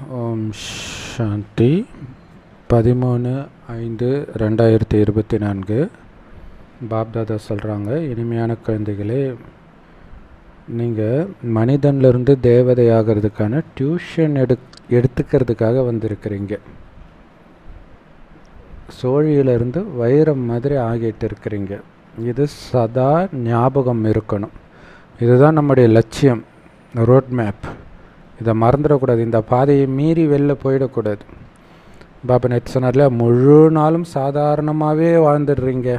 ஓம் சாந்தி 13/5/2024 பாப்தாதா சொல்கிறாங்க, இனிமையான குழந்தைகளே, நீங்கள் மனிதன்லேருந்து தேவதை ஆகிறதுக்கான டியூஷன் எடுத்துக்கிறதுக்காக வந்திருக்கிறீங்க. சோழியிலிருந்து வைரம் மாதிரி ஆகிட்டு இருக்கிறீங்க. இது சதா ஞாபகம் இருக்கணும். இதுதான் நம்முடைய லட்சியம், ரோட் மேப். இதை மறந்துடக்கூடாது. இந்த பாதையை மீறி வெளில போயிடக்கூடாது. பாபா நேற்று சொன்னார்ல, முழு நாளும் சாதாரணமாகவே வாழ்ந்துடுறீங்க.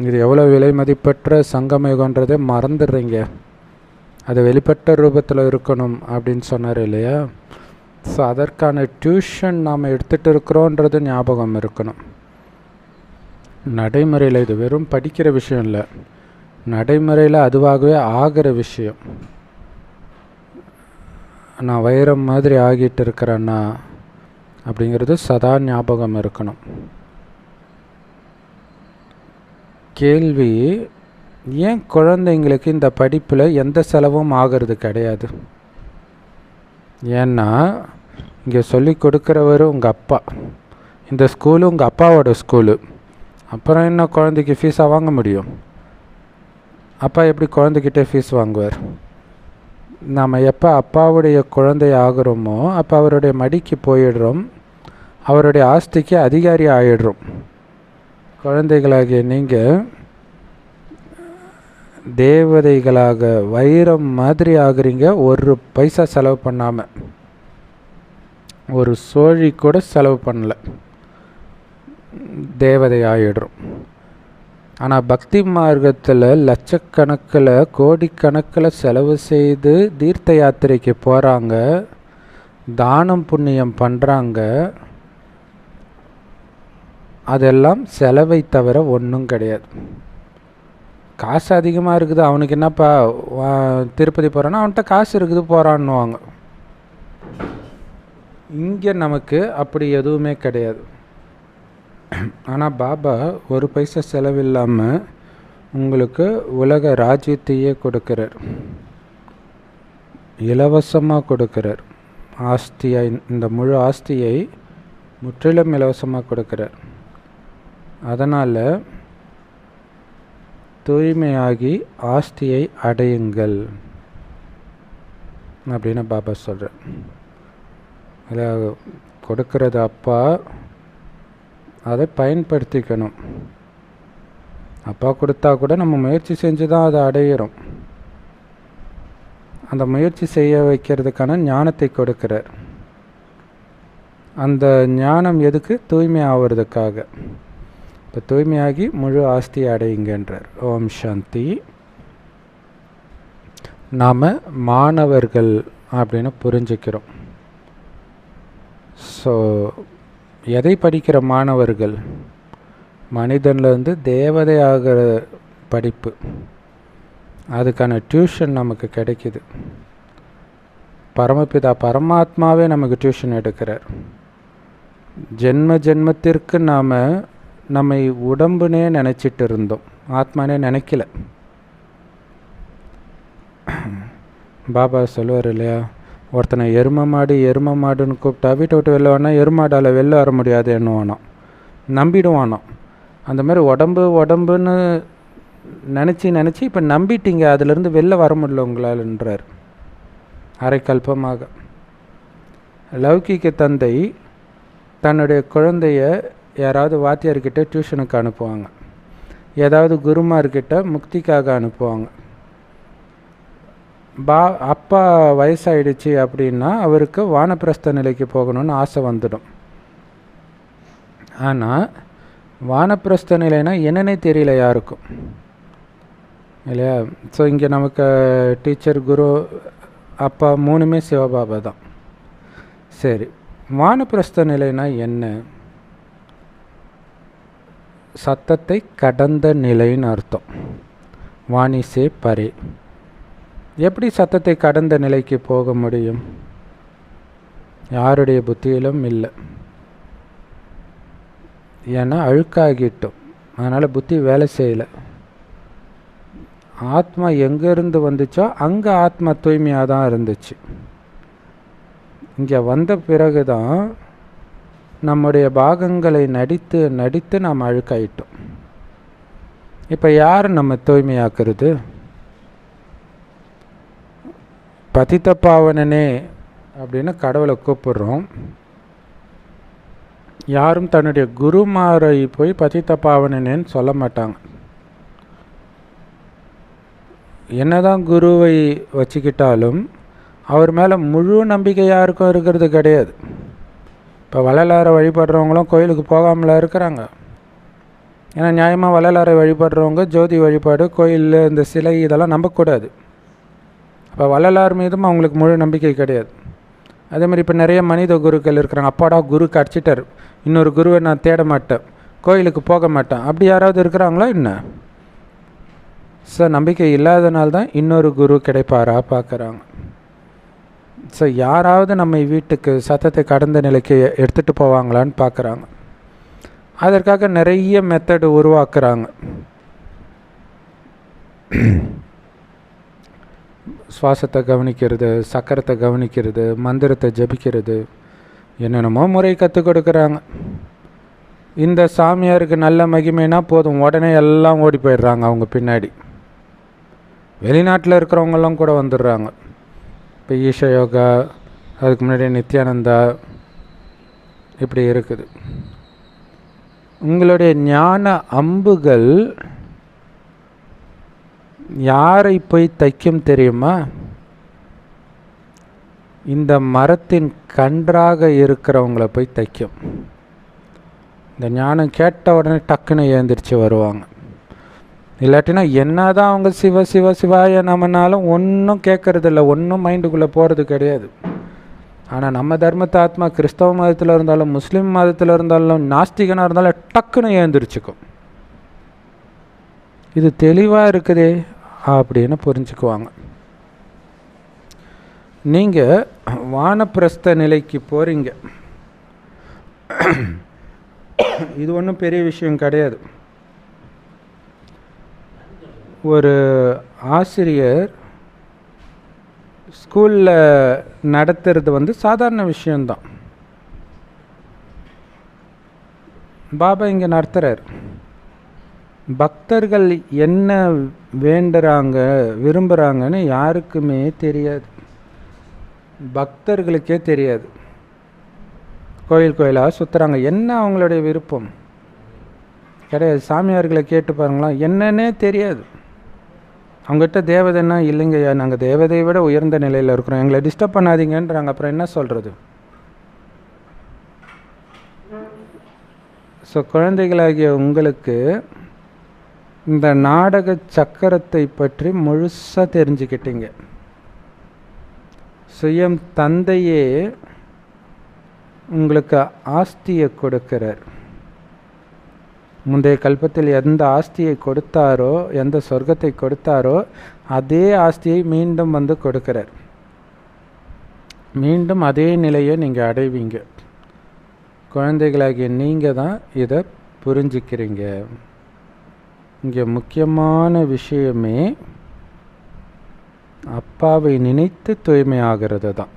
இது எவ்வளோ விலை மதிப்பற்ற சங்கமயுகன்றதை மறந்துடுறீங்க. அது வெளிப்பட்ட ரூபத்தில் இருக்கணும் அப்படின்னு சொன்னார் இல்லையா? ஸோ அதற்கான டியூஷன் நாம் எடுத்துகிட்டு இருக்கிறோன்றது ஞாபகம் இருக்கணும். நடைமுறையில் இது வெறும் படிக்கிற விஷயம் இல்லை, நடைமுறையில் அதுவாகவே ஆகிற விஷயம். நான் வைரம் மாதிரி ஆகிட்டு இருக்கிறேன்னா அப்படிங்கிறது சதா ஞாபகம் இருக்கணும். கேள்வி, ஏன் குழந்தைங்களுக்கு இந்த படிப்பில் எந்த செலவும் ஆகிறது கிடையாது? ஏன்னா இங்கே சொல்லி கொடுக்குறவர் உங்கள் அப்பா, இந்த ஸ்கூலு உங்கள் அப்பாவோட ஸ்கூலு. அப்புறம் என்ன குழந்தைக்கு ஃபீஸாக வாங்க முடியும்? அப்பா எப்படி குழந்தைகிட்டே ஃபீஸ் வாங்குவார்? நாம் எப்போ அப்பாவுடைய குழந்தை ஆகிறோமோ அப்போ அவருடைய மடிக்கு போயிடுறோம், அவருடைய ஆஸ்திக்கு அதிகாரி ஆகிடுறோம். குழந்தைகளாகிய நீங்கள் தேவதைகளாக வைரம் மாதிரி ஆகுறீங்க. ஒரு பைசா செலவு பண்ணாமல், ஒரு சோழி கூட செலவு பண்ணல, தேவதை ஆகிடுறோம். ஆனால் பக்தி மார்க்கத்தில் லட்சக்கணக்கில் கோடிக்கணக்கில் செலவு செய்து தீர்த்த யாத்திரைக்கு போகிறாங்க, தானம் புண்ணியம் பண்ணுறாங்க. அதெல்லாம் செலவை தவிர ஒன்றும் கிடையாது. காசு அதிகமாக இருக்குது, அவனுக்கு என்னப்பா திருப்பதி போகிறான்னா அவன்கிட்ட காசு இருக்குது போகிறான்னுவாங்க. இங்கே நமக்கு அப்படி எதுவுமே கிடையாது. ஆனால் பாபா ஒரு பைசா செலவில்லாமல் உங்களுக்கு உலக ராஜ்யத்தையே கொடுக்கிறார், இலவசமாக கொடுக்கிறார். ஆஸ்தியை, இந்த முழு ஆஸ்தியை முற்றிலும் இலவசமாக கொடுக்கிறார். அதனால் தூய்மையாகி ஆஸ்தியை அடையுங்கள் அப்படின்னு பாபா சொல்கிறார். அதில் கொடுக்கறது அப்பா, அதை பயன்படுத்திக்கணும். அப்பா கொடுத்தா கூட நம்ம முயற்சி செஞ்சு தான் அதை அடையிறோம். அந்த முயற்சி செய்ய வைக்கிறதுக்கான ஞானத்தை கொடுக்கிறார். அந்த ஞானம் எதுக்கு? தூய்மை ஆகிறதுக்காக. இப்போ தூய்மையாகி முழு ஆஸ்தியை அடையுங்கன்றார். ஓம் சாந்தி. நாம் மாணவர்கள் அப்படின்னு புரிஞ்சுக்கிறோம். ஸோ எதை படிக்கிற மாணவர்கள்? மனிதன்லேருந்து தேவதை ஆகிற படிப்பு. அதுக்கான டியூஷன் நமக்கு கிடைக்கிது. பரமபிதா பரமாத்மாவே நமக்கு டியூஷன் எடுக்கிறார். ஜென்ம ஜென்மத்திற்கு நாம் நம்மை உடம்புனே நினச்சிட்டு இருந்தோம், ஆத்மானே நினைக்கல. பாபா சொல்லுவார் இல்லையா, ஒருத்தனை எரும மாடுன்னு கூப்பிட்டா வீட்டை விட்டு வெளில வேணா, எருமாடால் வெளில வர முடியாது என்னவானோ, நம்பிடுவானோ. அந்த மாதிரி உடம்புன்னு நினச்சி இப்போ நம்பிட்டீங்க, அதிலேருந்து வெளில வர முடியல உங்களால்ன்றார். அரைக்கல்பமாக லௌகிக தந்தை தன்னுடைய குழந்தைய யாராவது வாத்தியார்கிட்ட டியூஷனுக்கு அனுப்புவாங்க, ஏதாவது குருமார்கிட்ட முக்திக்காக அனுப்புவாங்க. அப்பா வயசாயிடுச்சு அப்படின்னா அவருக்கு வானப்பிரஸ்த நிலைக்கு போகணும்னு ஆசை வந்துடும். ஆனால் வானப்பிரஸ்த நிலைனா என்னன்னே தெரியல யாருக்கும், இல்லையா? ஸோ இங்கே நமக்கு டீச்சர், குரு, அப்பா மூணுமே சிவபாபா தான். சரி, வானப்பிரஸ்த நிலைனா என்ன? சத்தத்தை கடந்த நிலைன்னு அர்த்தம். வாணிசே பரே. எப்படி சத்தத்தை கடந்த நிலைக்கு போக முடியும்? யாருடைய புத்தியிலும் இல்லை. ஏன்னா அழுக்காகிட்டோம், அதனால் புத்தி வேலை செய்யலை. ஆத்மா எங்கேருந்து வந்துச்சோ அங்கே ஆத்மா தூய்மையாக தான் இருந்துச்சு. இங்கே வந்த பிறகு தான் நம்முடைய பாகங்களை நடித்து நடித்து நாம் அழுக்காயிட்டோம். இப்போ யார் நம்ம தூய்மையாக்குறது? பதித்த பாவனனே அப்படின்னு கடவுளை கூப்பிடுறோம். யாரும் தன்னுடைய குருமாரை போய் பதித்த பாவனனேன்னு சொல்ல மாட்டாங்க. என்னதான் குருவை வச்சுக்கிட்டாலும் அவர் மேலே முழு நம்பிக்கை யாருக்கும் இருக்கிறது கிடையாது. இப்போ வள்ளலாரை வழிபடுறவங்களும் கோயிலுக்கு போகாமலாம் இருக்கிறாங்க. ஏன்னா நியாயமாக வள்ளலாரை வழிபடுறவங்க ஜோதி வழிபாடு, கோயில், இந்த சிலை இதெல்லாம் நம்பக்கூடாது. இப்போ வள்ளலார் மீதும் அவங்களுக்கு முழு நம்பிக்கை கிடையாது. அதே மாதிரி இப்போ நிறைய மனித குருக்கள் இருக்கிறாங்க. அப்பாடா குரு கிடச்சிட்டார், இன்னொரு குருவை நான் தேட மாட்டேன், கோயிலுக்கு போக மாட்டேன், அப்படி யாராவது இருக்கிறாங்களா என்ன? ஸோ நம்பிக்கை இல்லாதனால்தான் இன்னொரு குரு கிடைப்பாரா பார்க்குறாங்க. ஸோ யாராவது நம்ம வீட்டுக்கு சத்தத்தை கடந்த நிலைக்கு எடுத்துகிட்டு போவாங்களான்னு பார்க்குறாங்க. அதற்காக நிறைய மெத்தடு உருவாக்குறாங்க. சுவாசத்தை கவனிக்கிறது, சக்கரத்தை கவனிக்கிறது, மந்திரத்தை ஜபிக்கிறது, என்னென்னமோ முறை கற்றுக் கொடுக்குறாங்க. இந்த சாமியாருக்கு நல்ல மகிமைனா போதும், உடனே எல்லாம் ஓடி போயிடுறாங்க அவங்க பின்னாடி. வெளிநாட்டில் இருக்கிறவங்கெல்லாம் கூட வந்துடுறாங்க. இப்போ ஈஷா யோகா, அதுக்கு முன்னாடி நித்யானந்தா, இப்படி இருக்குது. உங்களுடைய ஞான அம்புகள் யாரை போய் தைக்கும் தெரியுமா? இந்த மரத்தின் கன்றாக இருக்கிறவங்கள போய் தைக்கும். இந்த ஞானம் கேட்ட உடனே டக்குன்னு எழுந்திரிச்சு வருவாங்க. இல்லாட்டினா என்னதான் அவங்க சிவ சிவ சிவாய நம்மனாலும் ஒன்றும் கேட்கறதில்ல, ஒன்றும் மைண்டுக்குள்ளே போகிறது கிடையாது. ஆனால் நம்ம தர்மத்தை ஆத்மா கிறிஸ்தவ மதத்தில் இருந்தாலும், முஸ்லீம் மதத்தில் இருந்தாலும், நாஸ்திகனாக இருந்தாலும் டக்குன்னு எழுந்திரிச்சுக்கும். இது தெளிவாக இருக்குதே அப்படின்னு புரிஞ்சுக்குவாங்க. நீங்கள் வானப்பிரஸ்த நிலைக்கு போகிறீங்க, இது ஒன்றும் பெரிய விஷயம் கிடையாது. ஒரு ஆசிரியர் ஸ்கூலில் நடத்துறது சாதாரண விஷயந்தான். பாபா இங்கே நடத்துகிறார். பக்தர்கள் என்ன வேண்டுறாங்க, விரும்புகிறாங்கன்னு யாருக்குமே தெரியாது. பக்தர்களுக்கே தெரியாது. கோயில் கோயிலாக சுற்றுறாங்க, என்ன அவங்களுடைய விருப்பம் கிடையாது. சாமியார்களை கேட்டு பாருங்களா, என்னன்னே தெரியாது. அவங்ககிட்ட தேவதைன்னா இல்லைங்கய்யா, நாங்கள் தேவதையை விட உயர்ந்த நிலையில் இருக்கிறோம், எங்களை டிஸ்டர்ப் பண்ணாதீங்கன்றாங்க. அப்புறம் என்ன சொல்கிறது? ஸோ குழந்தைகளாகிய உங்களுக்கு இந்த நாடக சக்கரத்தை பற்றி முழுசாக தெரிஞ்சுக்கிட்டீங்க. சுயம் தந்தையே உங்களுக்கு ஆஸ்தியை கொடுக்கிறார். முந்தைய கல்பத்தில் எந்த ஆஸ்தியை கொடுத்தாரோ, எந்த சொர்க்கத்தை கொடுத்தாரோ, அதே ஆஸ்தியை மீண்டும் கொடுக்கிறார். மீண்டும் அதே நிலையை நீங்கள் அடைவீங்க. குழந்தைகளாகிய நீங்கள் தான் இதை புரிஞ்சுக்கிறீங்க. இங்கே முக்கியமான விஷயமே அப்பாவை நினைத்து தூய்மையாகிறது தான்.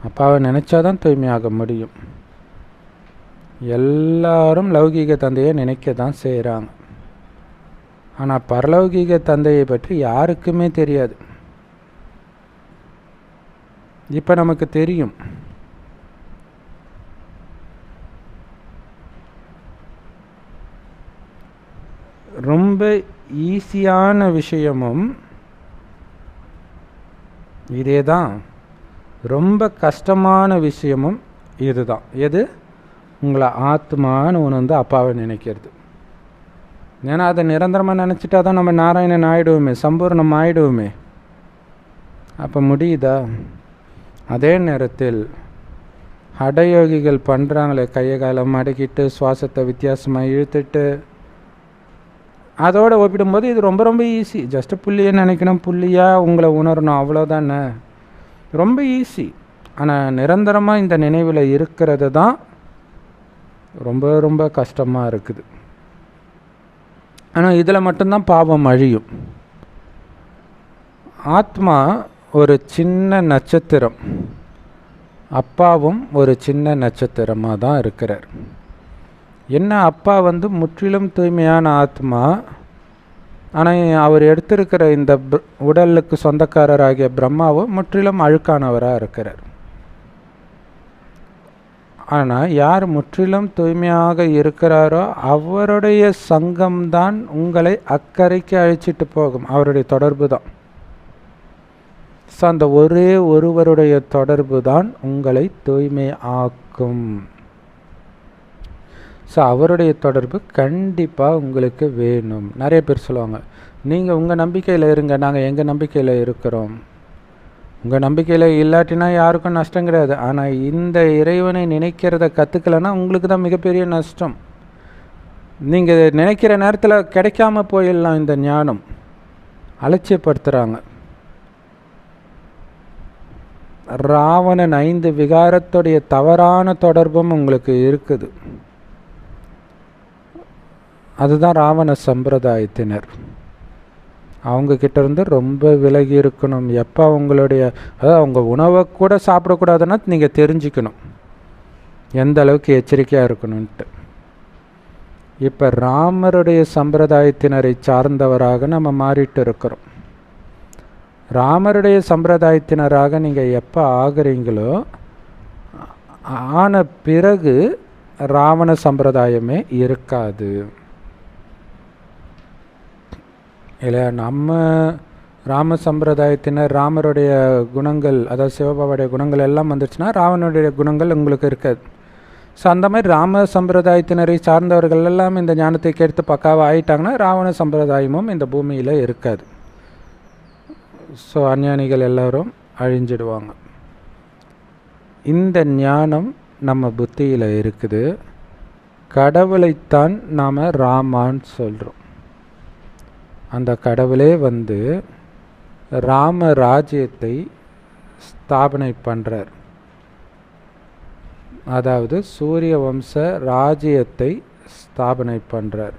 அப்பாவை நினைச்சாதான் தூய்மையாக முடியும். எல்லாரும் லௌகீக தந்தையை நினைக்க தான் செய்கிறாங்க. ஆனால் பரலௌகீக தந்தையை பற்றி யாருக்குமே தெரியாது. இப்போ நமக்கு தெரியும். ரொம்ப ஈஸியான விஷயமும் இதே தான், ரொம்ப கஷ்டமான விஷயமும் இதுதான். எது? உங்களை ஆத்மான்னு உணர்ந்து அப்பாவை நினைக்கிறது. ஏன்னா அதை நிரந்தரமாக நினச்சிட்டா தான் நம்ம நாராயணன் ஆகிடுவோமே, சம்பூர்ணம் ஆகிடுவோமே. அப்போ முடியுதா? அதே நேரத்தில் ஹடயோகிகள் பண்ணுறாங்களே, கையை காலம் மடக்கிட்டு சுவாசத்தை வித்தியாசமாக இழுத்துட்டு, அதோடு ஒப்பிடும்போது இது ரொம்ப ரொம்ப ஈஸி. ஜஸ்ட்டு புள்ளியை நினைக்கணும், புள்ளியாக உங்களை உணரணும், அவ்வளோதானே, ரொம்ப ஈஸி. ஆனால் நிரந்தரமாக இந்த நினைவில் இருக்கிறது தான் ரொம்ப ரொம்ப கஷ்டமாக இருக்குது. ஆனால் இதில் மட்டும்தான் பாவம் அழியும். ஆத்மா ஒரு சின்ன நட்சத்திரம், அப்பாவும் ஒரு சின்ன நட்சத்திரமாக தான் இருக்கிறார். என்ன, அப்பா முற்றிலும் தூய்மையான ஆத்மா, ஆனால் அவர் எடுத்திருக்கிற இந்த உடலுக்கு சொந்தக்காரராகிய பிரம்மாவும் முற்றிலும் அழுக்கானவராக இருக்கிறார். ஆனால் யார் முற்றிலும் தூய்மையாக இருக்கிறாரோ அவருடைய சங்கம்தான் உங்களை அக்கறைக்கு அழைச்சிட்டு போகும். அவருடைய தொடர்பு தான். ஸோ அந்த ஒரே ஒருவருடைய தொடர்பு தான் உங்களை தூய்மை ஆக்கும். ஸோ அவருடைய தொடர்பு கண்டிப்பாக உங்களுக்கு வேணும். நிறைய பேர் சொல்லுவாங்க, நீங்கள் உங்கள் நம்பிக்கையில் இருங்க, நாங்கள் எங்கள் நம்பிக்கையில் இருக்கிறோம். உங்கள் நம்பிக்கையில் இல்லாட்டினா யாருக்கும் நஷ்டம் கிடையாது. ஆனால் இந்த இறைவனை நினைக்கிறத கற்றுக்கலைன்னா உங்களுக்கு தான் மிகப்பெரிய நஷ்டம். நீங்கள் நினைக்கிற நேரத்தில் கிடைக்காம போயிடலாம். இந்த ஞானம் அலட்சியப்படுத்துகிறாங்க. ராவணன் 5 விகாரத்துடைய தவறான தொடர்பும் உங்களுக்கு இருக்குது. அதுதான் ராவண சம்பிரதாயத்தினர். அவங்கக்கிட்ட இருந்து ரொம்ப விலகி இருக்கணும். எப்போ அவங்களுடைய அவங்க உணவை கூட சாப்பிடக்கூடாதுன்னா நீங்கள் தெரிஞ்சுக்கணும் எந்த அளவுக்கு எச்சரிக்கையாக இருக்கணும்ன்ட்டு. இப்போ ராமருடைய சம்பிரதாயத்தினரை சார்ந்தவராக நம்ம மாறிட்டு இருக்கிறோம். ராமருடைய சம்பிரதாயத்தினராக நீங்கள் எப்போ ஆகிறீங்களோ ஆன பிறகு ராவண சம்பிரதாயமே இருக்காது இல்லையா? நம்ம ராம சம்பிரதாயத்தினர் ராமருடைய குணங்கள், அதாவது சிவபாபாவுடைய குணங்கள் எல்லாம் வந்துச்சுன்னா ராவணனுடைய குணங்கள் உங்களுக்கு இருக்காது. ஸோ அந்த மாதிரி ராம சம்பிரதாயத்தினரை சார்ந்தவர்கள் எல்லாம் இந்த ஞானத்தை கேட்டு பக்காவாக ஆயிட்டாங்கன்னா ராவண சம்பிரதாயமும் இந்த பூமியில் இருக்காது. ஸோ அஞ்ஞானிகள் எல்லோரும் அழிஞ்சிடுவாங்க. இந்த ஞானம் நம்ம புத்தியில் இருக்குது. கடவுளைத்தான் நாம் ராமான்னு சொல்கிறோம். அந்த கடவுளே ராம ராஜ்யத்தை ஸ்தாபனை பண்ணுறார். அதாவது சூரிய வம்ச ராஜ்யத்தை ஸ்தாபனை பண்ணுறார்.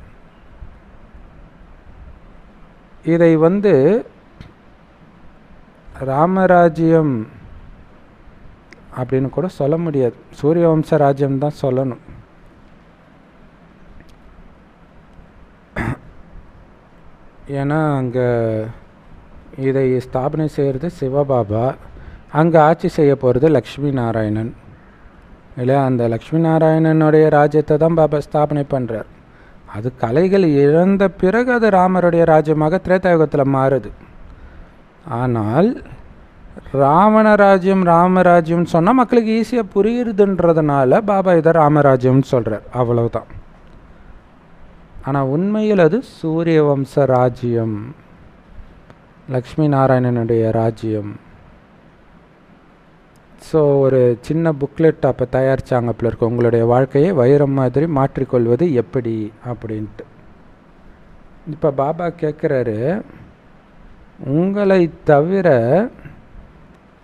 இதை ராமராஜ்யம் அப்படின்னு கூட சொல்ல முடியாது, சூரிய வம்ச ராஜ்யம் தான் சொல்லணும். ஏன்னா அங்கே இதை ஸ்தாபனை செய்கிறது சிவபாபா, அங்கே ஆட்சி செய்ய போகிறது லக்ஷ்மி நாராயணன் இல்லையா? அந்த லக்ஷ்மி நாராயணனுடைய ராஜ்யத்தை தான் பாபா ஸ்தாபனை பண்ணுறார். அது கலைகள் இழந்த பிறகு அது ராமருடைய ராஜ்யமாக திரேதாயுகத்தில் மாறுது. ஆனால் ராவண ராஜ்யம் ராமராஜ்யம்னு சொன்னால் மக்களுக்கு ஈஸியாக புரியுதுன்றதுனால பாபா இதை ராமராஜ்யம்னு சொல்கிறார், அவ்வளவுதான். ஆனால் உண்மையில் அது சூரிய வம்ச ராஜ்யம், லக்ஷ்மி நாராயணனுடைய ராஜ்யம். ஸோ ஒரு சின்ன புக்லெட் அப்போ தயாரித்தாங்க அப்போ இருக்கு, உங்களுடைய வாழ்க்கையை வைரம் மாதிரி மாற்றிக்கொள்வது எப்படி அப்படின்ட்டு. இப்போ பாபா கேட்குறாரு, உங்களை தவிர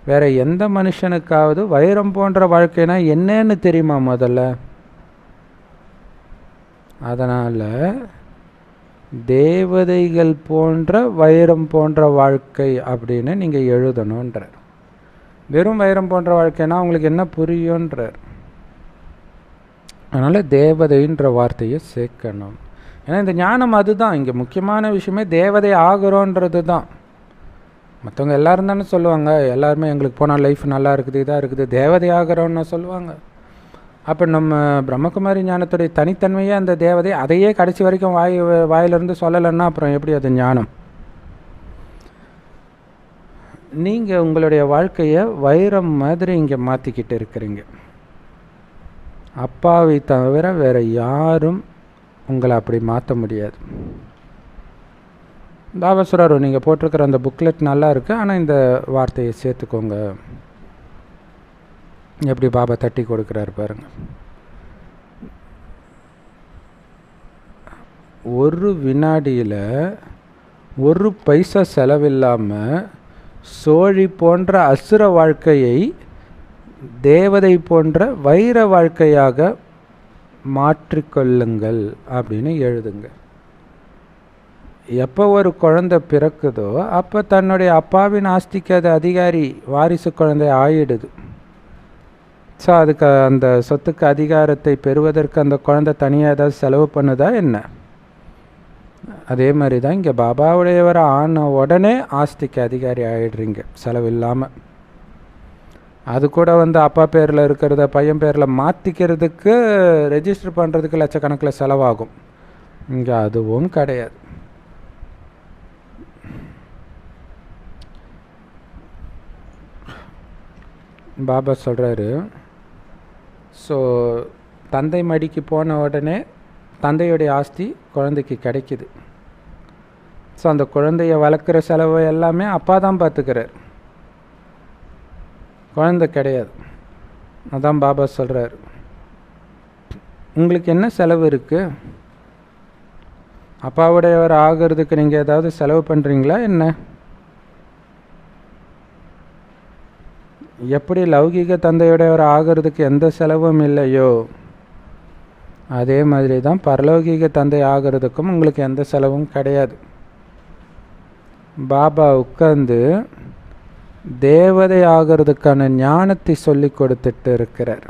வேற எந்த மனுஷனுக்காவது வைரம் போன்ற வாழ்க்கைனா என்னன்னு தெரியுமா முதல்ல? அதனால் தேவதைகள் போன்ற வைரம் போன்ற வாழ்க்கை அப்படின்னு நீங்கள் எழுதணுன்றார். வெறும் வைரம் போன்ற வாழ்க்கைனா உங்களுக்கு என்ன புரியுன்றார். அதனால் தேவதைன்ற வார்த்தையை சேர்க்கணும். ஏன்னா இந்த ஞானம் அதுதான், இங்கே முக்கியமான விஷயமே தேவதை ஆகிறோன்றது தான். மற்றவங்க எல்லோரும் தானே சொல்லுவாங்க, எல்லாருமே எங்களுக்கு போனால் லைஃப் நல்லா இருக்குது, இதாக இருக்குது, தேவதை ஆகிறோன்னு சொல்லுவாங்க. அப்போ நம்ம பிரம்மகுமாரி ஞானத்துடைய தனித்தன்மையே அந்த தேவதை, அதையே கடைசி வரைக்கும் வாயிலிருந்து சொல்லலைன்னா அப்புறம் எப்படி அது ஞானம்? நீங்கள் உங்களுடைய வாழ்க்கையை வைரம் மாதிரி இங்கே மாற்றிக்கிட்டு இருக்கிறீங்க. அப்பாவை தவிர வேறு யாரும் உங்களை அப்படி மாற்ற முடியாது. பாபா சொல்றாரு, நீங்கள் போட்டிருக்கிற அந்த புக்லெட் நல்லா இருக்குது, ஆனால் இந்த வார்த்தையை சேர்த்துக்கோங்க. எப்படி பாபா தட்டி கொடுக்குறாரு பாருங்க. ஒரு வினாடியில் ஒரு பைசா செலவில்லாமல் சோழி போன்ற அசுர வாழ்க்கையை தேவதை போன்ற வைர வாழ்க்கையாக மாற்றிக்கொள்ளுங்கள் அப்படின்னு எழுதுங்க. எப்போ ஒரு குழந்தை பிறக்குதோ அப்போ தன்னுடைய அப்பாவின் ஆஸ்திக்கு அது அதிகாரி, வாரிசு குழந்தை ஆயிடுது. ஸோ அதுக்கு அந்த சொத்துக்கு அதிகாரத்தை பெறுவதற்கு அந்த குழந்தை தனியாக ஏதாவது செலவு பண்ணுதா என்ன? அதே மாதிரி தான் இங்கே பாபாவுடையவர் ஆன உடனே ஆஸ்திக்கு அதிகாரி ஆகிடுறீங்க செலவு இல்லாமல். அது கூட அப்பா பேரில் இருக்கிறத பையன் பேரில் மாற்றிக்கிறதுக்கு ரெஜிஸ்டர் பண்ணுறதுக்கு லட்சக்கணக்கில் செலவாகும். இங்கே அதுவும் கிடையாது. பாபா சொல்கிறாரு, ஸோ தந்தை மடிக்கு போன உடனே தந்தையுடைய ஆஸ்தி குழந்தைக்கு கிடைக்கிது. ஸோ அந்த குழந்தைய வளர்க்குற செலவு எல்லாமே அப்பா தான் பார்த்துக்கிறார், குழந்தை கிடையாது. அதான் பாபா சொல்கிறார், உங்களுக்கு என்ன செலவு இருக்குது? அப்பாவுடையவர் ஆகிறதுக்கு நீங்கள் ஏதாவது செலவு பண்ணுறீங்களா என்ன? எப்படி லௌகீக தந்தையுடையவர் ஆகிறதுக்கு எந்த செலவும் இல்லையோ அதே மாதிரி தான் பரலௌகீக தந்தை ஆகிறதுக்கும் உங்களுக்கு எந்த செலவும் கிடையாது. பாபா உட்கார்ந்து தேவதை ஆகிறதுக்கான ஞானத்தை சொல்லி கொடுத்துட்டு இருக்கிறார்.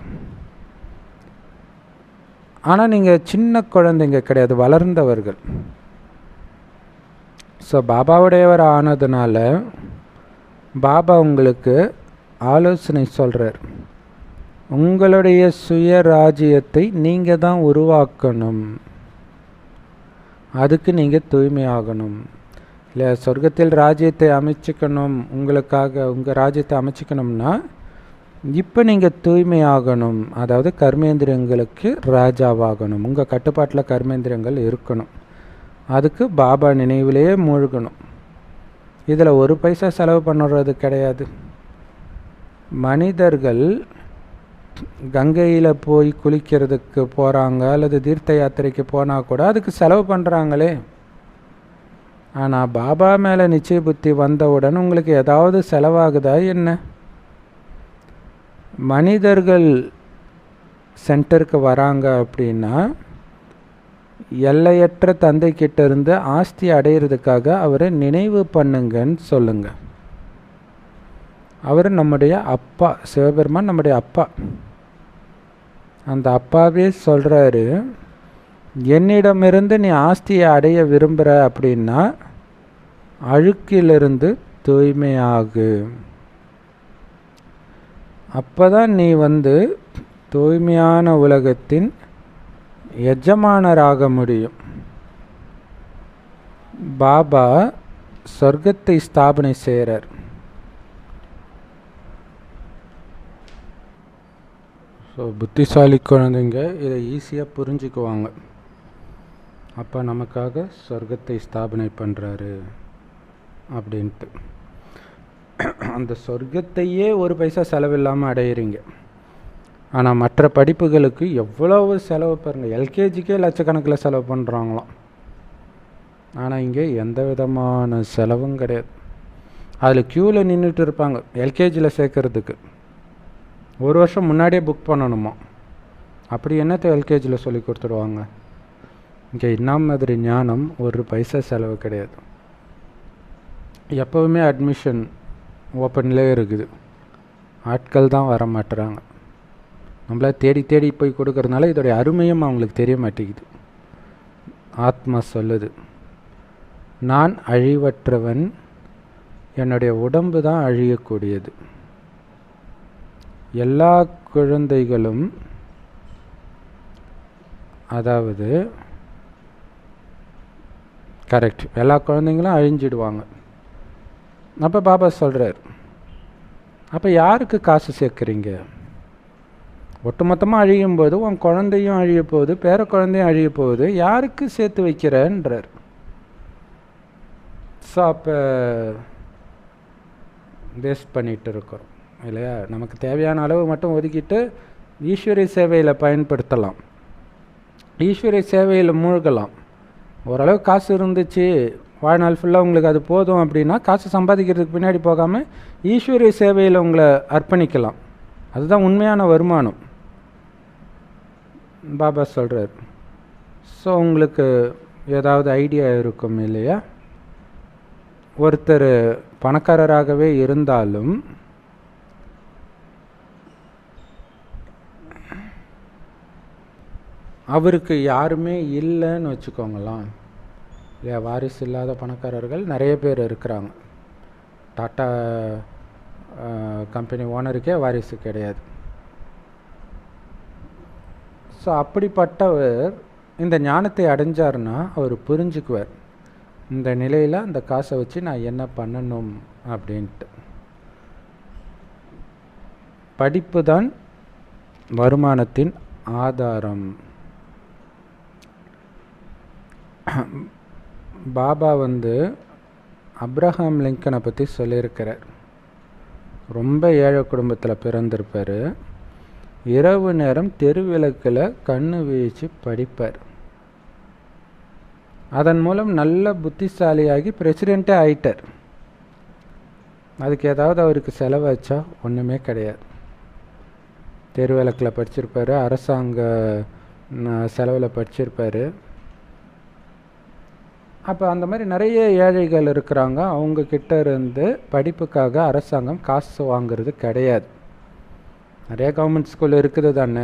ஆனால் நீங்கள் சின்ன குழந்தைங்க கிடையாது, வளர்ந்தவர்கள். ஸோ பாபாவுடையவர் ஆனதுனால பாபா உங்களுக்கு ஆலோசனை சொல்கிறார். உங்களுடைய சுய ராஜ்யத்தை நீங்கள் தான் உருவாக்கணும், அதுக்கு நீங்கள் தூய்மையாகணும். இல்லை சொர்க்கத்தில் ராஜ்யத்தை அமைச்சிக்கணும், உங்களுக்காக உங்கள் ராஜ்யத்தை அமைச்சிக்கணும்னா இப்போ நீங்கள் தூய்மையாகணும். அதாவது கர்மேந்திரியங்களுக்கு ராஜாவாகணும், உங்கள் கட்டுப்பாட்டில் கர்மேந்திரியங்கள் இருக்கணும். அதுக்கு பாபா நினைவிலேயே மூழ்கணும். இதில் ஒரு பைசா செலவு பண்ணுறது கிடையாது. மனிதர்கள் கங்கையில் போய் குளிக்கிறதுக்கு போகிறாங்க அல்லது தீர்த்த யாத்திரைக்கு போனால் கூட அதுக்கு செலவு பண்ணுறாங்களே. ஆனால் பாபா மேலே நிச்சய புத்தி வந்தவுடன் உங்களுக்கு ஏதாவது செலவாகுதா என்ன? மனிதர்கள் சென்டருக்கு வராங்க அப்படின்னா எல்லையற்ற தந்தை கிட்ட இருந்து ஆஸ்தி அடையிறதுக்காக அவரை நினைவு பண்ணுங்கன்னு சொல்லுங்க. அவர் நம்முடைய அப்பா, சிவபெருமான் நம்முடைய அப்பா. அந்த அப்பாவே சொல்கிறாரு, என்னிடமிருந்து நீ ஆஸ்தியை அடைய விரும்புகிற அப்படின்னா அழுக்கிலிருந்து தூய்மையாகு. அப்போ தான் நீ தூய்மையான உலகத்தின் எஜமானராக முடியும். பாபா சொர்க்கத்தை ஸ்தாபனை செய்கிறார். ஸோ புத்திசாலி குழந்தைங்க இதை ஈஸியாக புரிஞ்சுக்குவாங்க. அப்பா நமக்காக சொர்க்கத்தை ஸ்தாபனை பண்ணுறாரு அப்படின்ட்டு. அந்த சொர்க்கத்தையே ஒரு பைசா செலவில்லாமல் அடையிறீங்க. ஆனால் மற்ற படிப்புகளுக்கு எவ்வளவு செலவு பாருங்கள், எல்கேஜிக்கே லட்சக்கணக்கில் செலவு பண்ணுறாங்களாம். ஆனால் இங்கே எந்த விதமான செலவும் கிடையாது. அதில் க்யூவில் நின்றுட்டு இருப்பாங்க எல்கேஜியில் சேர்க்கறதுக்கு. ஒரு வருஷம் முன்னாடியே புக் பண்ணணுமா. அப்படி என்னத்தை எல்கேஜியில் சொல்லி கொடுத்துடுவாங்க. இங்கே என்ன மாதிரி ஞானம், ஒரு பைசா செலவு கிடையாது. எப்போவுமே அட்மிஷன் ஓப்பன்லேயே இருக்குது, ஆட்கள் தான் வர மாட்டுறாங்க. நம்மள தேடி தேடி போய் கொடுக்கறதுனால இதோடைய அருமையும் அவங்களுக்கு தெரிய மாட்டேங்குது. ஆத்மா சொல்லுது, நான் அழிவற்றவன், என்னுடைய உடம்பு தான் அழியக்கூடியது. எல்லா குழந்தைகளும், அதாவது கரெக்ட், எல்லா குழந்தைங்களும் அழிஞ்சிடுவாங்க. அப்போ பாபா சொல்கிறார், அப்போ யாருக்கு காசு சேர்க்குறீங்க? ஒட்டுமொத்தமாக அழியும் போது உன் குழந்தையும் அழிய போகுது, பேர குழந்தையும் அழிய போகுது, யாருக்கு சேர்த்து வைக்கிறன்றார். ஸோ அப்போ வேஸ்ட் பண்ணிகிட்டு இருக்கிறோம் இல்லையா? நமக்கு தேவையான அளவு மட்டும் ஒதுக்கிட்டு ஈஸ்வரிய சேவையில் பயன்படுத்தலாம், ஈஸ்வரிய சேவையில் மூழ்கலாம். ஓரளவு காசு இருந்துச்சு, வாழ்நாள் ஃபுல்லாக உங்களுக்கு அது போதும் அப்படின்னா காசு சம்பாதிக்கிறதுக்கு பின்னாடி போகாமல் ஈஸ்வரிய சேவையில் உங்களை அர்ப்பணிக்கலாம். அதுதான் உண்மையான வருமானம், பாபா சொல்கிறார். ஸோ உங்களுக்கு ஏதாவது ஐடியா இருக்கும் இல்லையா? ஒருத்தர் பணக்காரராகவே இருந்தாலும் அவருக்கு யாருமே இல்லைன்னு வச்சுக்கோங்களாம். இல்லையா, வாரிசு இல்லாத பணக்காரர்கள் நிறைய பேர் இருக்கிறாங்க. டாட்டா கம்பெனி ஓனருக்கே வாரிசு கிடையாது. ஸோ அப்படிப்பட்டவர் இந்த ஞானத்தை அடைஞ்சார்னா அவர் புரிஞ்சுக்குவார், இந்த நிலையில் அந்த காசை வச்சு நான் என்ன பண்ணணும் அப்படின்ட்டு. படிப்பு தான் வருமானத்தின் ஆதாரம். பாபா அப்ரஹாம் லிங்கனை பற்றி சொல்லியிருக்கிறார். ரொம்ப ஏழை குடும்பத்தில் பிறந்திருப்பார். இரவு நேரம் தெருவிளக்கில் கண்ணு வீழ்ச்சி படிப்பார். அதன் மூலம் நல்ல புத்திசாலியாகி பிரசிடெண்ட்டே ஆயிட்டார். அதுக்கு ஏதாவது அவருக்கு செலவாச்சா? ஒன்றுமே கிடையாது. தெருவிளக்கில் படிச்சிருப்பார், அரசாங்க செலவில் படிச்சிருப்பார். அப்போ அந்த மாதிரி நிறைய ஏழைகள் இருக்கிறாங்க. அவங்கக்கிட்ட இருந்து படிப்புக்காக அரசாங்கம் காசு வாங்கிறது கிடையாது. நிறைய கவர்மெண்ட் ஸ்கூல் இருக்குது தானே.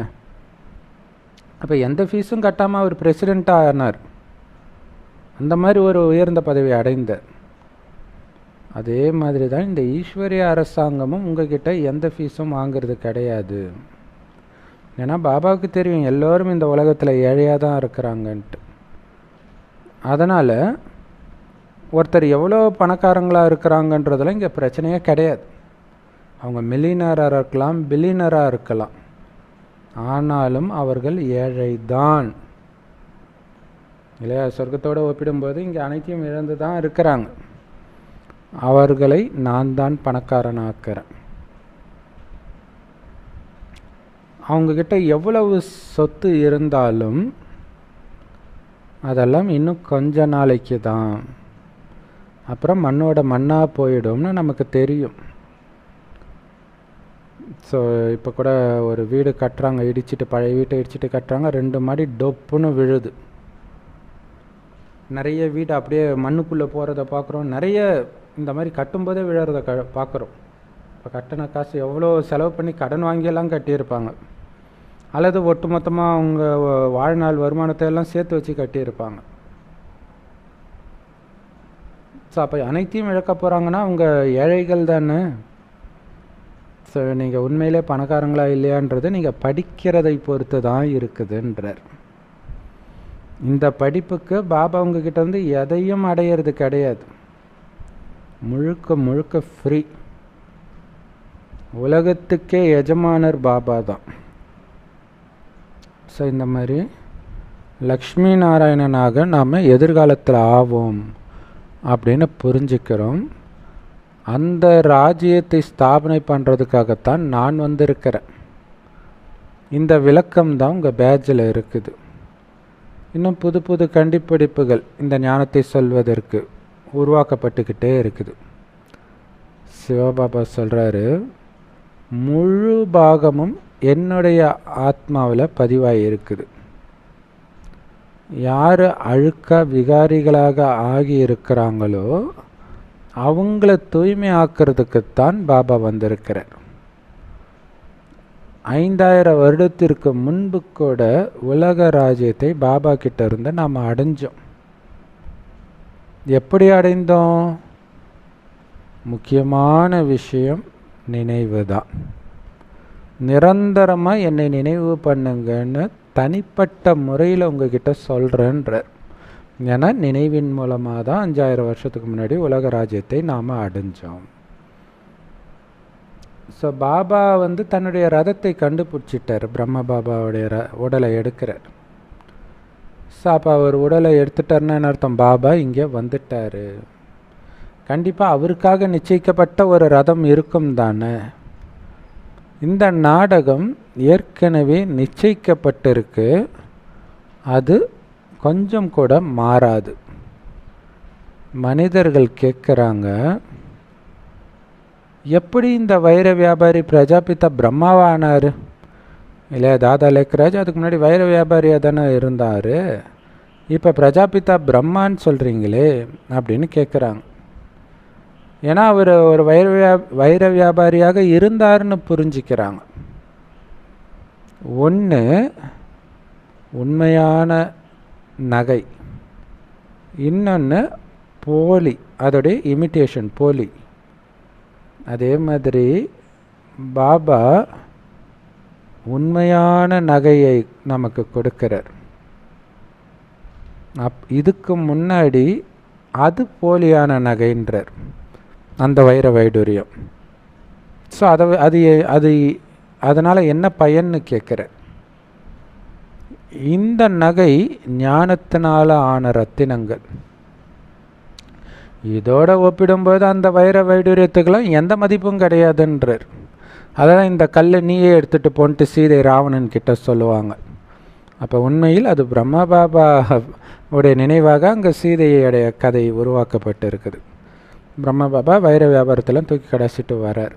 அப்போ எந்த ஃபீஸும் கட்டாமல் அவர் பிரசிடெண்ட்டாக ஆனார். அந்த மாதிரி ஒரு உயர்ந்த பதவி அடைந்தார். அதே மாதிரி தான் இந்த ஈஸ்வரிய அரசாங்கமும் உங்ககிட்ட எந்த ஃபீஸும் வாங்கிறது கிடையாது. ஏன்னா பாபாவுக்கு தெரியும் எல்லோரும் இந்த உலகத்தில் ஏழையாக தான் இருக்கிறாங்கன்ட்டு. அதனால் ஒருத்தர் எவ்வளோ பணக்காரங்களாக இருக்கிறாங்கன்றதெல்லாம் இங்கே பிரச்சனையே கிடையாது. அவங்க மில்லியனராக இருக்கலாம், பில்லியனராக இருக்கலாம், ஆனாலும் அவர்கள் ஏழை தான். இல்லையா, சொர்க்கத்தோடு ஒப்பிடும்போது இங்கே அனைத்தையும் இழந்து தான் இருக்கிறாங்க. அவர்களை நான் தான் பணக்காரனாக்குறேன். அவங்கக்கிட்ட எவ்வளவு சொத்து இருந்தாலும் அதெல்லாம் இன்னும் கொஞ்ச நாளைக்கு தான், அப்புறம் மண்ணோட மண்ணாக போயிடும்னு நமக்கு தெரியும். ஸோ இப்போ கூட ஒரு வீடு கட்டுறாங்க, இடிச்சிட்டு, பழைய வீட்டை இடிச்சிட்டு கட்டுறாங்க. 2 மாடி டொப்புன்னு விழுது. நிறைய வீடு அப்படியே மண்ணுக்குள்ளே போகிறத பார்க்குறோம். நிறைய இந்த மாதிரி கட்டும்போதே விழுறத பார்க்குறோம். இப்போ கட்டின காசு எவ்வளோ செலவு பண்ணி கடன் வாங்கியெல்லாம் கட்டியிருப்பாங்க, அல்லது ஒட்டுமொத்தமாக அவங்க வாழ்நாள் வருமானத்தை எல்லாம் சேர்த்து வச்சு கட்டியிருப்பாங்க. ஸோ அப்போ அனைத்தையும் இழக்க போகிறாங்கன்னா அவங்க ஏழைகள் தானே. ஸோ நீங்கள் உண்மையிலே பணக்காரங்களா இல்லையான்றது நீங்கள் படிக்கிறதை பொறுத்து தான் இருக்குதுன்றார். இந்த படிப்புக்கு பாபா உங்ககிட்ட வந்து எதையும் அடையிறது கிடையாது. முழுக்க முழுக்க ஃப்ரீ. உலகத்துக்கே எஜமானர் பாபா தான். ஸோ இந்த மாதிரி லக்ஷ்மி நாராயணனாக நாம் எதிர்காலத்தில் ஆவோம் அப்படின்னு புரிஞ்சுக்கிறோம். அந்த ராஜ்யத்தை ஸ்தாபனை பண்ணுறதுக்காகத்தான் நான் வந்திருக்கிறேன். இந்த விளக்கம் தான் உங்கள் பேட்சில் இருக்குது. இன்னும் புது புது கண்டுபிடிப்புகள் இந்த ஞானத்தை சொல்வதற்கு உருவாக்கப்பட்டுக்கிட்டே இருக்குது. சிவபாபா சொல்கிறாரு, முழு பாகமும் என்னுடைய ஆத்மாவில் பதிவாகி இருக்குது. யார் அழுக்க விகாரிகளாக ஆகி இருக்கிறாங்களோ அவங்கள தூய்மை ஆக்கிறதுக்குத்தான் பாபா வந்திருக்கிறார். 5000 வருடத்திற்கு முன்பு கூட உலக ராஜ்யத்தை பாபா கிட்ட இருந்து நாம் அடைஞ்சோம். எப்படி அடைந்தோம்? முக்கியமான விஷயம் நினைவு தான். நிரந்தரமாக என்னை நினைவு பண்ணுங்கன்னு தனிப்பட்ட முறையில் உங்ககிட்ட சொல்கிறேன்றார். ஏன்னா நினைவின் மூலமாக தான் 5000 வருஷத்துக்கு முன்னாடி உலக ராஜ்யத்தை நாம் அடைஞ்சோம். ஸோ பாபா தன்னுடைய ரதத்தை கண்டுபிடிச்சிட்டார். பிரம்ம பாபாவுடைய உடலை எடுக்கிறார். ஸோ அப்போ அவர் உடலை எடுத்துட்டார்னா என்ன அர்த்தம்? பாபா இங்கே வந்துட்டார். கண்டிப்பாக அவருக்காக நிச்சயிக்கப்பட்ட ஒரு ரதம் இருக்கும் தானே. இந்த நாடகம் ஏற்கனவே நிச்சயிக்கப்பட்டிருக்கு. அது கொஞ்சம் கூட மாறாது. மனிதர்கள் கேட்குறாங்க, எப்படி இந்த வைர வியாபாரி பிரஜாபிதா பிரம்மாவானார்? இல்லையா, தாதா லேக்ராஜ் அதுக்கு முன்னாடி வைர வியாபாரியாக தானே இருந்தார், இப்போ பிரஜாபிதா பிரம்மான்னு சொல்கிறீங்களே அப்படின்னு கேட்குறாங்க. ஏன்னா அவர் ஒரு வைர வியாபாரியாக இருந்தார்னு புரிஞ்சுக்கிறாங்க. ஒன்று உண்மையான நகை, இன்னொன்று போலி, அதோடைய இமிட்டேஷன் போலி. அதே மாதிரி பாபா உண்மையான நகையை நமக்கு கொடுக்கிறார். இதுக்கு முன்னாடி அது போலியான நகைன்றார், அந்த வைர வைடூரியம். ஸோ அது அதனால் என்ன பயன்னு கேட்குறார். இந்த நகை ஞானத்தினால ஆன ரத்தினங்கள். இதோட ஒப்பிடும்போது அந்த வைர வைடூரியத்துக்கெல்லாம் எந்த மதிப்பும் கிடையாதுன்றார். அதான் இந்த கல்லை நீயே எடுத்துகிட்டு போன்ட்டு சீதை ராவணன் கிட்ட சொல்லுவாங்க. அப்போ உண்மையில் அது பிரம்மா பாபா உடைய நினைவாக அங்கே சீதையுடைய கதை உருவாக்கப்பட்டு இருக்குது. பிரம்மா பாபா வைர வியாபாரத்தெல்லாம் தூக்கி கடைசிட்டு வரார்.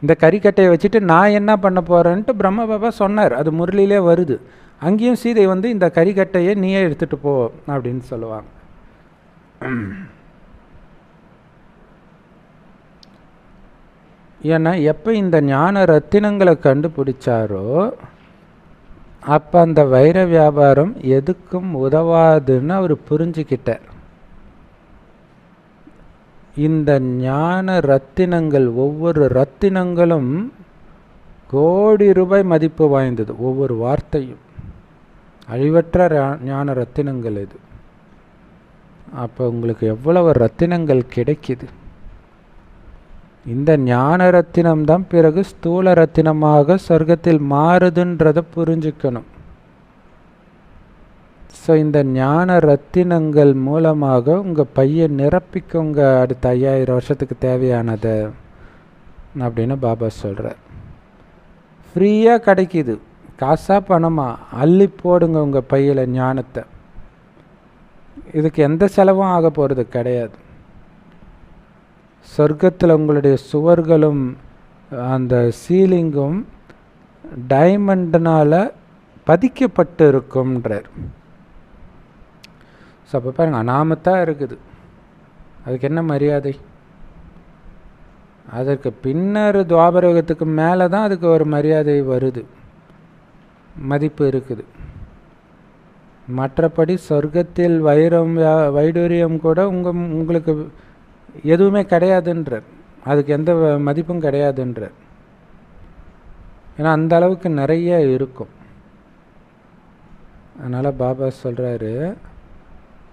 இந்த கறிக்கட்டையை வச்சுட்டு நான் என்ன பண்ண போகிறேன்ட்டு பிரம்மா பாபா சொன்னார். அது முரளிலே வருது. அங்கேயும் சீதை வந்து இந்த கறிக்கட்டையை நீயே எடுத்துகிட்டு போ அப்படின்னு சொல்லுவாங்க. ஏன்னா எப்போ இந்த ஞான ரத்தினங்களை கண்டுபிடிச்சாரோ அப்போ அந்த வைர வியாபாரம் எதுக்கும் உதவாதுன்னு அவர் புரிஞ்சுக்கிட்டார். இந்த ஞான ரத்தினங்கள், ஒவ்வொரு ரத்தினங்களும் கோடி ரூபாய் மதிப்பு வாய்ந்தது. ஒவ்வொரு வார்த்தையும் அழிவற்ற ஞான ரத்தினங்கள் இது. அப்போ உங்களுக்கு எவ்வளவு ரத்தினங்கள் கிடைக்குது. இந்த ஞான ரத்தினம்தான் பிறகு ஸ்தூல ரத்தினமாக சொர்க்கத்தில் மாறுதுன்றதை புரிஞ்சுக்கணும். ஸோ இந்த ஞான ரத்தினங்கள் மூலமாக உங்கள் பையை நிரப்பிக்கோங்க அடுத்த 5000 வருஷத்துக்கு தேவையானதை அப்படின்னு பாபா சொல்கிறார். ஃப்ரீயாக கிடைக்கிது, காசா பணமா அள்ளி போடுங்க உங்கள் பையில் ஞானத்தை. இதுக்கு எந்த செலவும் ஆக போகிறது கிடையாது. சொர்க்கத்தில் உங்களுடைய சுவர்களும் அந்த சீலிங்கும் டைமண்ட்னால் பதிக்கப்பட்டு இருக்கும்ன்றார். ஸோ அப்போ பாருங்க, அனாமத்தாக இருக்குது. அதுக்கு என்ன மரியாதை? அதற்கு பின்னர் துவாபரயுகத்துக்கு மேலே தான் அதுக்கு ஒரு மரியாதை வருது, மதிப்பு இருக்குது. மற்றபடி சொர்க்கத்தில் வைரம் வைடூரியம் கூட உங்களுக்கு எதுவுமே கிடையாதுன்றார். அதுக்கு எந்த மதிப்பும் கிடையாதுன்றார். ஏன்னா அந்த அளவுக்கு நிறைய இருக்கும். அதனால் பாபா சொல்கிறாரு,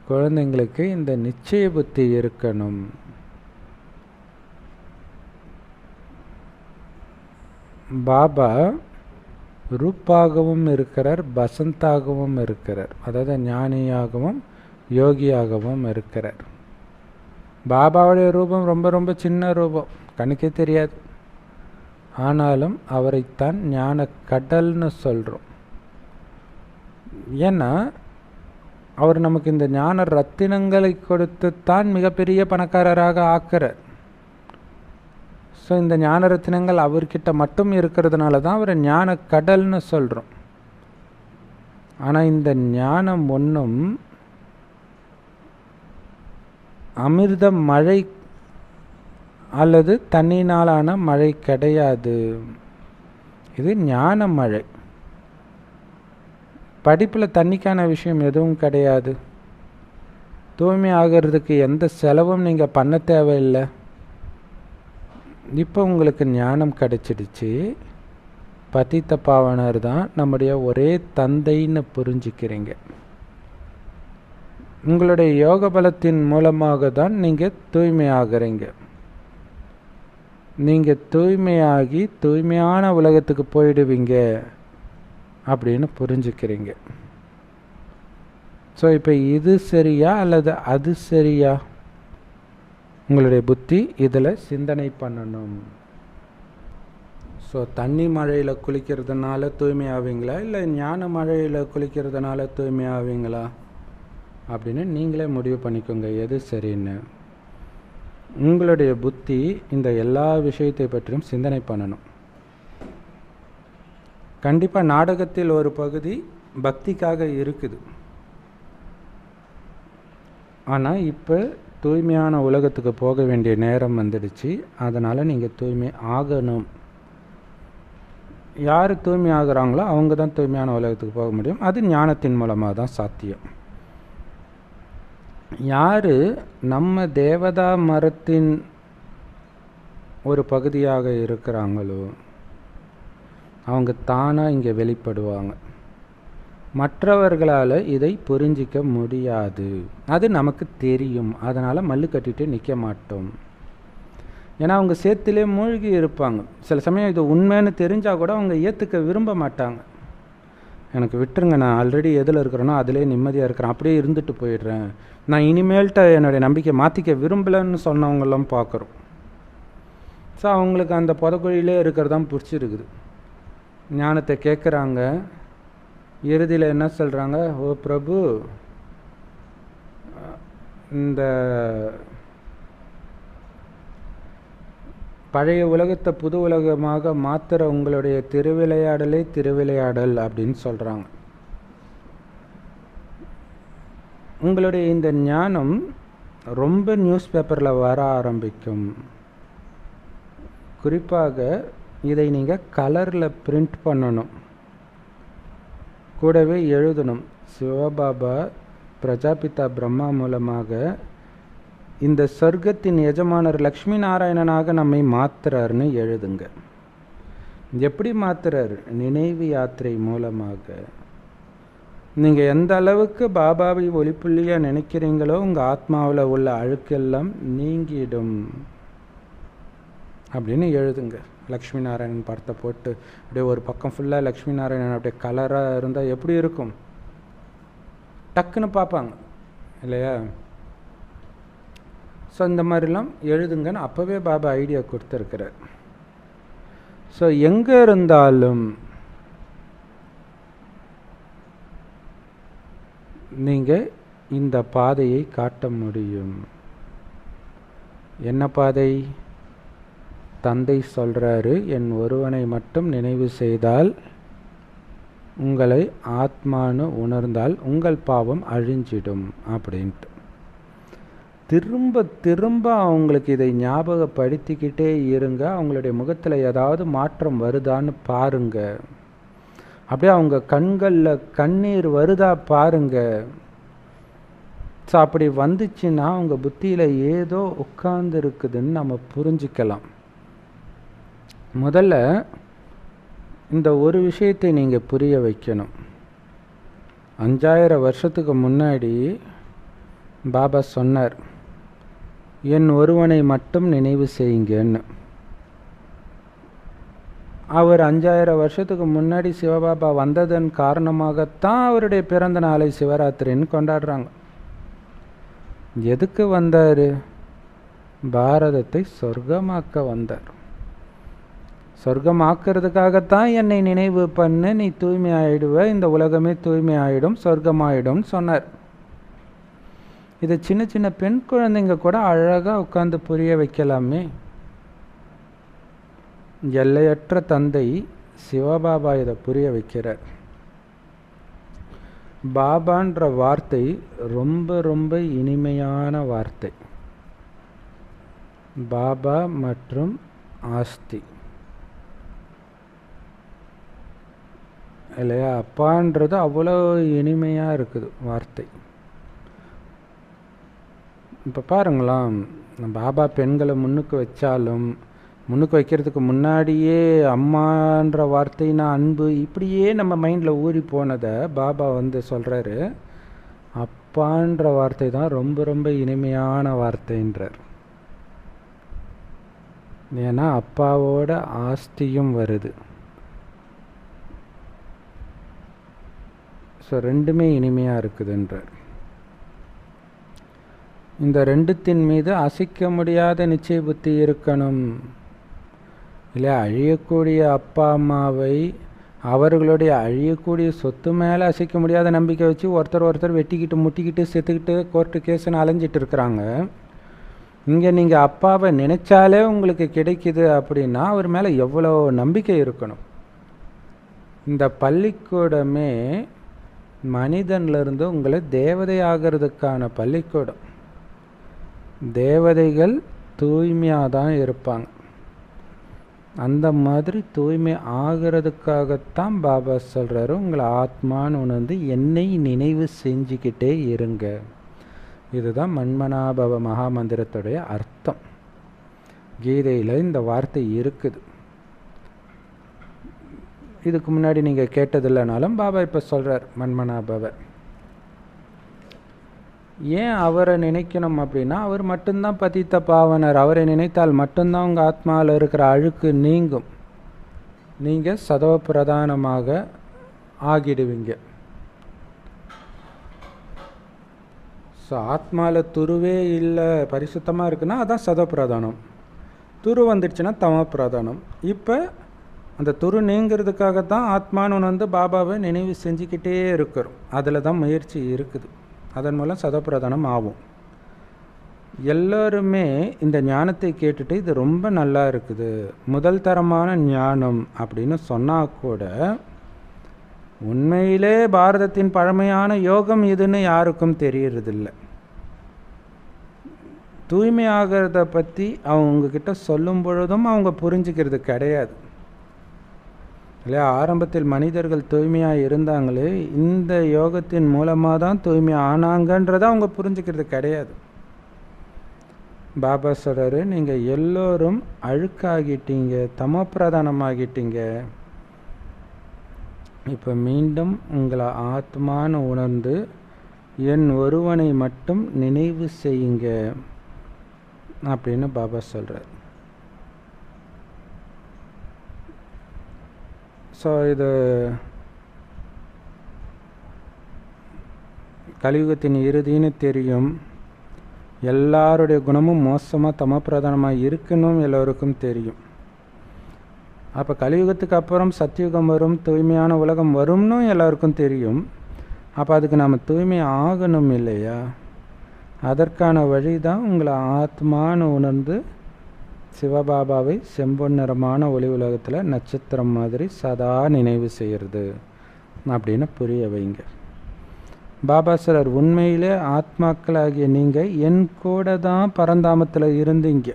குழந்தைங்களுக்கு இந்த நிச்சய புத்தி இருக்கணும். பாபா ரூப்பாகவும் இருக்கிறார், பசந்தாகவும் இருக்கிறார். அதாவது ஞானியாகவும் யோகியாகவும் இருக்கிறார். பாபாவுடைய ரூபம் ரொம்ப ரொம்ப சின்ன ரூபம், கணக்கே தெரியாது. ஆனாலும் அவரைத்தான் ஞான கடல்னு சொல்கிறோம். ஏன்னா அவர் நமக்கு இந்த ஞான ரத்தினங்களை கொடுத்து தான் மிகப்பெரிய பணக்காரராக ஆக்கிறார். ஸோ இந்த ஞான ரத்தினங்கள் அவர்கிட்ட மட்டும் இருக்கிறதுனால தான் அவரை ஞான கடல்னு சொல்கிறோம். ஆனால் இந்த ஞானம் ஒன்றும் அமிர்த மழை அல்லது தண்ணினாலான மழை கிடையாது. இது ஞான மழை. படிப்பில் தண்ணிக்கான விஷயம் எதுவும் கிடையாது. தூய்மை ஆகிறதுக்கு எந்த செலவும் நீங்கள் பண்ண தேவையில்லை. இப்போ உங்களுக்கு ஞானம் கிடைச்சிடுச்சு. பதித்த பாவனர் தான் நம்முடைய ஒரே தந்தைன்னு புரிஞ்சுக்கிறீங்க. உங்களுடைய யோக பலத்தின் மூலமாக தான் நீங்கள் தூய்மையாகிறீங்க. நீங்கள் தூய்மையாகி தூய்மையான உலகத்துக்கு போயிடுவீங்க அப்படின்னு புரிஞ்சுக்கிறீங்க. ஸோ இப்போ இது சரியா அல்லது அது சரியா? உங்களுடைய புத்தி இதில் சிந்தனை பண்ணணும். ஸோ தண்ணி மழையில் குளிக்கிறதுனால தூய்மை ஆவீங்களா, இல்லை ஞான மழையில் குளிக்கிறதுனால தூய்மை ஆவீங்களா அப்படின்னு நீங்களே முடிவு பண்ணிக்கோங்க எது சரின்னு. உங்களுடைய புத்தி இந்த எல்லா விஷயத்தை பற்றியும் சிந்தனை பண்ணணும். கண்டிப்பாக நாடகத்தில் ஒரு பகுதி பக்திக்காக இருக்குது. ஆனால் இப்போ தூய்மையான உலகத்துக்கு போக வேண்டிய நேரம் வந்துடுச்சு. அதனால் நீங்கள் தூய்மை ஆகணும். யார் தூய்மை ஆகுறாங்களோ அவங்க தான் தூய்மையான உலகத்துக்கு போக முடியும். அது ஞானத்தின் மூலமாக தான் சாத்தியம். யார் நம்ம தேவதா மரத்தின் ஒரு பகுதியாக இருக்கிறாங்களோ அவங்க தானாக இங்கே வெளிப்படுவாங்க. மற்றவர்களால் இதை புரிஞ்சிக்க முடியாது. அது நமக்கு தெரியும். அதனால் மல்லு கட்டிட்டு நிற்க மாட்டோம். ஏன்னா அவங்க சேத்திலே மூழ்கி இருப்பாங்க. சில சமயம் இது உண்மைன்னு தெரிஞ்சால் கூட அவங்க ஏற்றுக்க விரும்ப மாட்டாங்க. எனக்கு விட்டுருங்க, நான் ஆல்ரெடி எதில் இருக்கிறேனோ அதிலே நிம்மதியாக இருக்கிறேன், அப்படியே இருந்துட்டு போயிடுறேன், நான் இனிமேல்கிட்ட என்னுடைய நம்பிக்கை மாற்றிக்க விரும்பலைன்னு சொன்னவங்களாம் பார்க்குறோம். ஸோ அவங்களுக்கு அந்த புதக்குழியிலே இருக்கிறதான் பிடிச்சிருக்குது. ஞானத்தை கேட்குறாங்க, இறுதியில் என்ன சொல்கிறாங்க, ஓ பிரபு, இந்த பழைய உலகத்தை புது உலகமாக மாத்திர உங்களுடைய திருவிளையாடலே திருவிளையாடல் அப்படின்னு சொல்கிறாங்க. உங்களுடைய இந்த ஞானம் ரொம்ப நியூஸ் பேப்பரில் வர ஆரம்பிக்கும். குறிப்பாக இதை நீங்கள் கலரில் பிரிண்ட் பண்ணணும், கூடவே எழுதணும். சிவபாபா பிரஜாபிதா பிரம்மா மூலமாக இந்த சொர்க்கத்தின் எஜமானர் லக்ஷ்மி நாராயணனாக நம்மை மாத்துறாருன்னு எழுதுங்க. எப்படி மாத்துறாரு? நினைவு யாத்திரை மூலமாக. நீங்கள் எந்த அளவுக்கு பாபாவை ஒளிப்புள்ளியாக நினைக்கிறீங்களோ உங்கள் ஆத்மாவில் உள்ள அழுக்கெல்லாம் நீங்கிடும் அப்படின்னு எழுதுங்க. லக்ஷ்மி நாராயணன் படத்தை போட்டு அப்படியே ஒரு பக்கம் ஃபுல்லாக லக்ஷ்மி நாராயணன் அப்படியே கலராக இருந்தால் எப்படி இருக்கும்? டக்குன்னு பார்ப்பாங்க இல்லையா? ஸோ இந்த மாதிரிலாம் எழுதுங்கன்னு அப்போவே பாபா ஐடியா கொடுத்துருக்கிறார். ஸோ எங்கே இருந்தாலும் நீங்கள் இந்த பாதையை காட்ட முடியும். என்ன பாதை? தந்தை சொல்கிறாரு, என் ஒருவனை மட்டும் நினைவு செய்தால், உங்களை ஆத்மானு உணர்ந்தால் உங்கள் பாவம் அழிஞ்சிடும் அப்படின்ட்டு. திரும்ப திரும்ப அவங்களுக்கு இதை ஞாபகப்படுத்திக்கிட்டே இருங்க. அவங்களுடைய முகத்தில் ஏதாவது மாற்றம் வருதான்னு பாருங்க. அப்படியே அவங்க கண்களில் கண்ணீர் வருதா பாருங்க. ஸோ அப்படி வந்துச்சுன்னா அவங்க புத்தியில் ஏதோ உட்கார்ந்து இருக்குதுன்னு நம்ம புரிஞ்சுக்கலாம். முதல்ல இந்த ஒரு விஷயத்தை நீங்கள் புரிய வைக்கணும். 5000 வருஷத்துக்கு முன்னாடி பாபா சொன்னார், என் ஒருவனை மட்டும் நினைவு செய்யுங்கன்னு. அவர் 5000 வருஷத்துக்கு முன்னாடி சிவபாபா வந்ததன் காரணமாகத்தான் அவருடைய பிறந்த நாளை சிவராத்திரின்னு கொண்டாடுறாங்க. எதுக்கு வந்தார்? பாரதத்தை சொர்க்கமாக்க வந்தார். சொர்க்கமாக்குறதுக்காகத்தான் என்னை நினைவு பண்ணு, நீ தூய்மை ஆயிடுவ, இந்த உலகமே தூய்மை ஆயிடும், சொர்க்கமாயிடும் சொன்னார். இது சின்ன சின்ன பெண் குழந்தைங்க கூட அழகாக உட்காந்து புரிய வைக்கலாமே. எல்லையற்ற தந்தை சிவபாபா இதை புரிய வைக்கிறார். பாபான்ற வார்த்தை ரொம்ப ரொம்ப இனிமையான வார்த்தை. பாபா மற்றும் ஆஸ்தி இல்லையா? அப்பான்றது அவ்வளோ இனிமையாக இருக்குது வார்த்தை. இப்போ பாருங்களாம், பாபா பெண்களை முன்னுக்கு வச்சாலும், முன்னுக்கு வைக்கிறதுக்கு முன்னாடியே அம்மான்ற வார்த்தைனா அன்பு, இப்படியே நம்ம மைண்டில் ஊறி போனதை பாபா வந்து சொல்கிறாரு, அப்பான்ற வார்த்தை தான் ரொம்ப ரொம்ப இனிமையான வார்த்தைன்றார். ஏன்னா அப்பாவோட ஆஸ்தியும் வருது. ஸோ ரெண்டுமே இனிமையாக இருக்குதுன்றார். இந்த ரெண்டுத்தின் மீது அசைக்க முடியாத நிச்சய புத்தி இருக்கணும் இல்லை? அழியக்கூடிய அப்பா அம்மாவை அவர்களுடைய அழியக்கூடிய சொத்து மேலே அசைக்க முடியாத நம்பிக்கை வச்சு ஒருத்தர் வெட்டிக்கிட்டு முட்டிக்கிட்டு செத்துக்கிட்டு கோர்ட்டு கேஸுன்னு அலைஞ்சிட்டு இருக்கிறாங்க. இங்கே நீங்கள் அப்பாவை நினைச்சாலே உங்களுக்கு கிடைக்குது அப்படின்னா அவர் மேலே எவ்வளோ நம்பிக்கை இருக்கணும். இந்த பள்ளிக்கூடமே மனிதன்லேருந்து உங்களை தேவதை ஆகிறதுக்கான பள்ளிக்கூடம். தேவதைகள் தூய்மையாக தான் இருப்பாங்க. அந்த மாதிரி தூய்மை ஆகிறதுக்காகத்தான் பாபா சொல்கிறாரு, உங்களை ஆத்மான்னு உணர்ந்து என்னை நினைவு செஞ்சுக்கிட்டே இருங்க. இதுதான் மன்மனாபவ மகாமந்திரத்துடைய அர்த்தம். கீதையில் இந்த வார்த்தை இருக்குது. இதுக்கு முன்னாடி நீங்கள் கேட்டதில்லைனாலும் பாபா இப்போ சொல்கிறார் மன்மனாபவ. ஏன் அவரை நினைக்கணும் அப்படின்னா, அவர் மட்டும்தான் பதித்த பாவனர். அவரை நினைத்தால் மட்டும்தான் உங்கள் ஆத்மாவில் இருக்கிற அழுக்கு நீங்கும். நீங்கள் சதவ பிரதானமாக ஆகிடுவீங்க. ஸோ ஆத்மாவில் துருவே இல்லை, பரிசுத்தமாக இருக்குன்னா அதான் சதவ பிரதானம். துரு வந்துடுச்சுன்னா தம பிரதானம். இப்போ அந்த துரு நீங்கிறதுக்காகத்தான் ஆத்மான்னு வந்து பாபாவை நினைவு செஞ்சுக்கிட்டே இருக்கிறோம். அதில் தான் முயற்சி இருக்குது. அதன் மூலம் சதப்பிரதானம் ஆகும். எல்லோருமே இந்த ஞானத்தை கேட்டுட்டு இது ரொம்ப நல்லா இருக்குது, முதல் தரமான ஞானம் அப்படின்னு சொன்னால் கூட உண்மையிலே பாரதத்தின் பழமையான யோகம் இதுன்னு யாருக்கும் தெரியறதில்லை. தூய்மையாகிறத பற்றி அவங்கக்கிட்ட சொல்லும் பொழுதும் அவங்க புரிஞ்சுக்கிறது கிடையாது இல்லையா. ஆரம்பத்தில் மனிதர்கள் தூய்மையாக இருந்தாங்களே, இந்த யோகத்தின் மூலமாக தான் தூய்மை ஆனாங்கன்றதை அவங்க புரிஞ்சுக்கிறது கிடையாது. பாபா சொல்கிறாரு, நீங்கள் எல்லோரும் அழுக்காகிட்டீங்க, தமப்பிரதானமாகிட்டீங்க. இப்போ மீண்டும் உங்களை ஆத்மான்னு உணர்ந்து என் ஒருவனை மட்டும் நினைவு செய்யுங்க அப்படின்னு பாபா சொல்கிறார். ஸோ இது கலியுகத்தின் இறுதின்னு தெரியும். எல்லாருடைய குணமும் மோசமாக தமப்பிரதானமாக இருக்கணும் எல்லோருக்கும் தெரியும். அப்போ கலியுகத்துக்கு அப்புறம் சத்தியுகம் வரும், தூய்மையான உலகம் வரும்னு எல்லாருக்கும் தெரியும். அப்போ அதுக்கு நாம் தூய்மை ஆகணும் இல்லையா. அதற்கான வழி தான் உங்களை ஆத்மான்னு உணர்ந்து சிவபாபாவை செம்பொன் நிறமான ஒளி உலகத்தில் நட்சத்திரம் மாதிரி சதா நினைவு செய்கிறது அப்படின்னு புரிய வைங்க. பாபா சார், உண்மையிலே ஆத்மாக்களாகிய நீங்கள் என் கூட தான் பரந்தாமத்தில் இருந்தீங்க.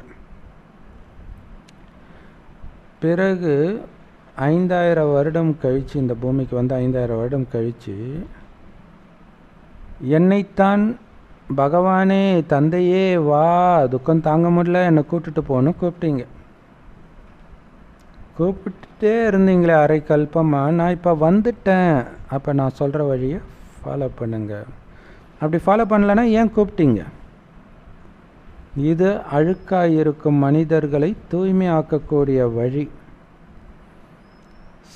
பிறகு 5000 வருடம் கழித்து, இந்த பூமிக்கு வந்து 5000 வருடம் கழித்து என்னைத்தான் பகவானே தந்தையே வா, துக்கம் தாங்க முடியல, என்னை கூப்பிட்டுட்டு போகணும் கூப்பிட்டீங்க. கூப்பிட்டுட்டே இருந்தீங்களே அரை கல்பமாக. நான் இப்போ வந்துட்டேன், அப்போ நான் சொல்கிற வழியை ஃபாலோ பண்ணுங்க. அப்படி ஃபாலோ பண்ணலைன்னா ஏன் கூப்பிட்டீங்க? இது அழுக்காக இருக்கும் மனிதர்களை தூய்மையாக்கக்கூடிய வழி.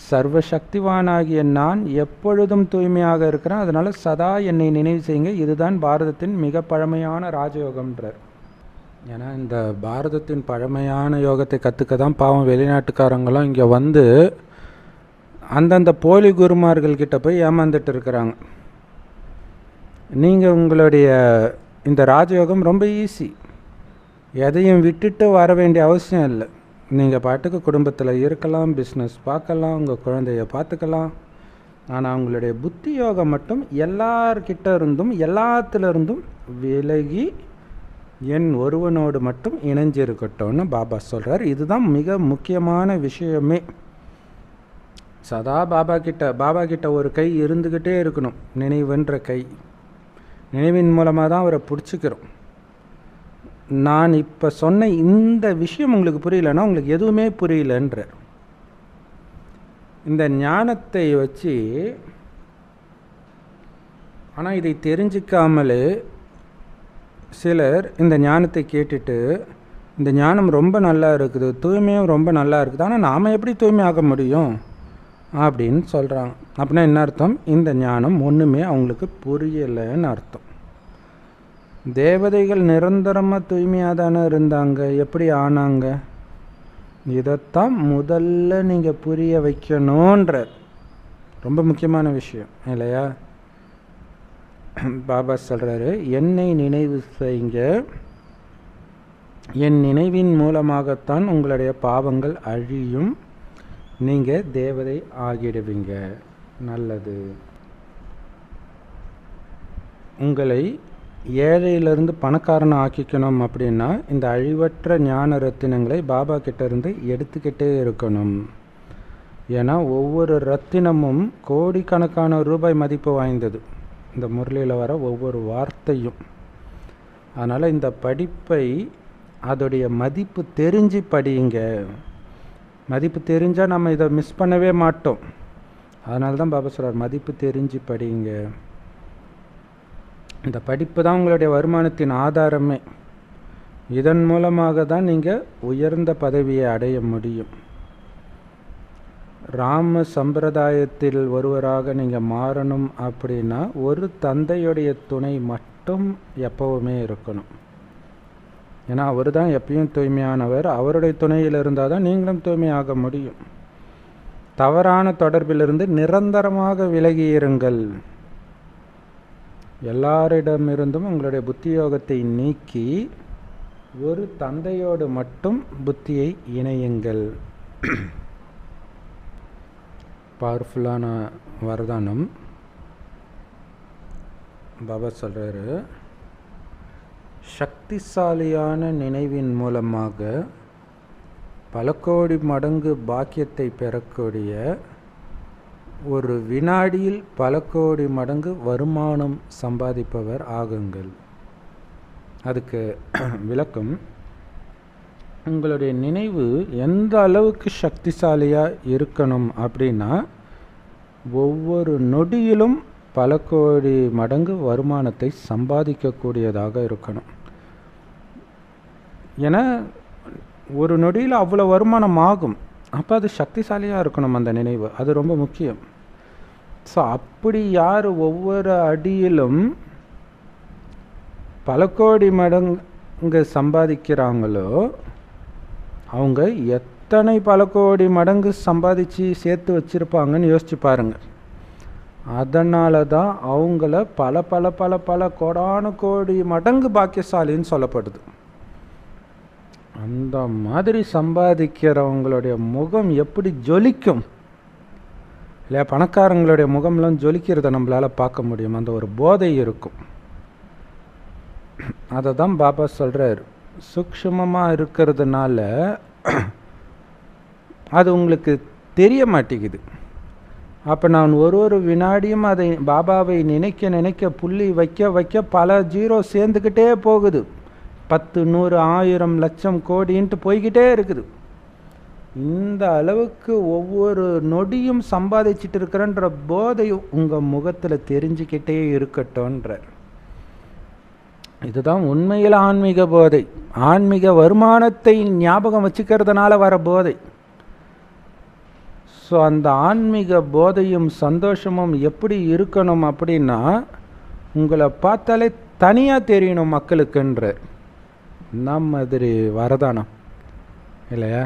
சர்வசக்திவானாகிய நான் எப்பொழுதும் தூய்மையாக இருக்கிறேன், அதனால் சதா என்னை நினைவு செய்யுங்க. இதுதான் பாரதத்தின் மிக பழமையான ராஜயோகம்ன்றார். ஏன்னா இந்த பாரதத்தின் பழமையான யோகத்தை கற்றுக்க தான் பாவம் வெளிநாட்டுக்காரங்களும் இங்கே வந்து அந்தந்த போலி குருமார்கள்கிட்ட போய் ஏமாந்துட்டு இருக்கிறாங்க. நீங்கள் உங்களுடைய இந்த ராஜயோகம் ரொம்ப ஈஸி, எதையும் விட்டுட்டு வர வேண்டிய அவசியம் இல்லை. நீங்கள் பாட்டுக்கு குடும்பத்தில் இருக்கலாம், பிஸ்னஸ் பார்க்கலாம், உங்கள் குழந்தைய பார்த்துக்கலாம். ஆனால் அவங்களுடைய புத்தி யோகம் மட்டும் எல்லார்கிட்ட இருந்தும் எல்லாத்திலிருந்தும் விலகி என் ஒருவனோடு மட்டும் இணைஞ்சிருக்கட்டும்னு பாபா சொல்கிறார். இதுதான் மிக முக்கியமான விஷயமே. சதா பாபா கிட்ட ஒரு கை இருந்துக்கிட்டே இருக்கணும், நினைவுன்ற கை. நினைவின் மூலமாக தான் அவரை பிடிச்சிக்கிறோம். நான் இப்போ சொன்ன இந்த விஷயம் உங்களுக்கு புரியலன்னா உங்களுக்கு எதுவுமே புரியலன்றார். இந்த ஞானத்தை வச்சு, ஆனால் இதை தெரிஞ்சிக்காமலே சிலர் இந்த ஞானத்தை கேட்டுட்டு, இந்த ஞானம் ரொம்ப நல்லா இருக்குது, தூய்மையும் ரொம்ப நல்லா இருக்குது, ஆனால் நாம் எப்படி தூய்மையாக முடியும் அப்படின்னு சொல்கிறாங்க. அப்படின்னா என்ன அர்த்தம்? இந்த ஞானம் ஒன்றுமே அவங்களுக்கு புரியலைன்னு அர்த்தம். தேவதைகள் நிரந்தரமாக தூய்மையாக தானே இருந்தாங்க, எப்படி ஆனாங்க? இதைத்தான் முதல்ல நீங்கள் புரிய வைக்கணுன்ற ரொம்ப முக்கியமான விஷயம் இல்லையா. பாபா சொல்கிறாரு, என்னை நினைவு செய்யுங்க, என் நினைவின் மூலமாகத்தான் உங்களுடைய பாவங்கள் அழியும், நீங்கள் தேவதை ஆகிடுவீங்க. நல்லது. உங்களை ஏழையிலிருந்து பணக்காரனை ஆக்கிக்கணும் அப்படின்னா இந்த அழிவற்ற ஞான ரத்தினங்களை பாபா கிட்டேருந்து எடுத்துக்கிட்டே இருக்கணும். ஏன்னா ஒவ்வொரு ரத்தினமும் கோடிக்கணக்கான ரூபாய் மதிப்பு வாய்ந்தது, இந்த முரளியில் வர ஒவ்வொரு வார்த்தையும். அதனால் இந்த படிப்பை அதோடைய மதிப்பு தெரிஞ்சு படியுங்க. மதிப்பு தெரிஞ்சால் நம்ம இதை மிஸ் பண்ணவே மாட்டோம். அதனால தான் பாபா சொல்கிறார், மதிப்பு தெரிஞ்சு படியுங்க. இந்த படிப்பு தான் உங்களுடைய வருமானத்தின் ஆதாரமே. இதன் மூலமாக தான் நீங்கள் உயர்ந்த பதவியை அடைய முடியும். ராம சம்பிரதாயத்தில் ஒருவராக நீங்கள் மாறணும் அப்படின்னா ஒரு தந்தையுடைய துணை மட்டும் எப்பவுமே இருக்கணும். ஏன்னா அவர் தான் எப்பயும் தூய்மையானவர். அவருடைய துணையில் இருந்தால் தான் நீங்களும் தூய்மையாக முடியும். தவறான தொடர்பிலிருந்து நிரந்தரமாக விலகி இருங்கள். எல்லாரிடமிருந்தும் உங்களுடைய புத்தி யோகத்தை நீக்கி ஒரு தந்தையோடு மட்டும் புத்தியை இணையுங்கள். பவர்ஃபுல்லான வரதானம். பாபா சொல்கிறாரு, சக்திசாலியான நினைவின் மூலமாக பல கோடி மடங்கு பாக்கியத்தை பெறக்கூடிய ஒரு வினாடியில் பல கோடி மடங்கு வருமானம் சம்பாதிப்பவர் ஆகுங்கள். அதுக்கு விளக்கம், உங்களுடைய நினைவு எந்த அளவுக்கு சக்திசாலியாக இருக்கணும் அப்படின்னா ஒவ்வொரு நொடியிலும் பல கோடி மடங்கு வருமானத்தை சம்பாதிக்கக்கூடியதாக இருக்கணும். ஏன்னா ஒரு நொடியில் அவ்வளோ வருமானம் ஆகும். அப்போ அது சக்திசாலியாக இருக்கணும் அந்த நினைவு. அது ரொம்ப முக்கியம். ஸோ அப்படி யார் ஒவ்வொரு அடியிலும் பல கோடி மடங்கு சம்பாதிக்கிறாங்களோ அவங்க எத்தனை பல கோடி மடங்கு சம்பாதிச்சு சேர்த்து வச்சுருப்பாங்கன்னு யோசிச்சு பாருங்கள். அதனால தான் அவங்கள பல பல பல பல கோடானு கோடி மடங்கு பாக்கியசாலின்னு சொல்லப்படுது. அந்த மாதிரி சம்பாதிக்கிறவங்களுடைய முகம் எப்படி ஜொலிக்கும் இல்லையா? பணக்காரங்களுடைய முகம்லாம் ஜொலிக்கிறத நம்மளால் பார்க்க முடியும். அந்த ஒரு போதை இருக்கும். அதை தான் பாபா சொல்கிறார், சூக்ஷ்மமாக இருக்கிறதுனால அது உங்களுக்கு தெரிய மாட்டேங்குது. அப்போ நான் ஒரு வினாடியும் அதை பாபாவை நினைக்க நினைக்க புள்ளி வைக்க வைக்க பல ஜீரோ சேர்ந்துக்கிட்டே போகுது. 10, 100, 1000, லட்சம், கோடின்ட்டு போய்கிட்டே இருக்குது. இந்த அளவுக்கு ஒவ்வொரு நொடியும் சம்பாதிச்சுட்டு இருக்கிறன்ற போதை உங்கள் முகத்தில் தெரிஞ்சுக்கிட்டே இருக்கட்டும்ன்றார். இதுதான் உண்மையில் ஆன்மீக போதை. ஆன்மீக வருமானத்தை ஞாபகம் வச்சுக்கிறதுனால வர போதை. ஸோ அந்த ஆன்மீக போதையும் சந்தோஷமும் எப்படி இருக்கணும் அப்படின்னா உங்களை பார்த்தாலே தனியாக தெரியணும் மக்களுக்குன்ற மாதிரி வரதானம் இல்லையா?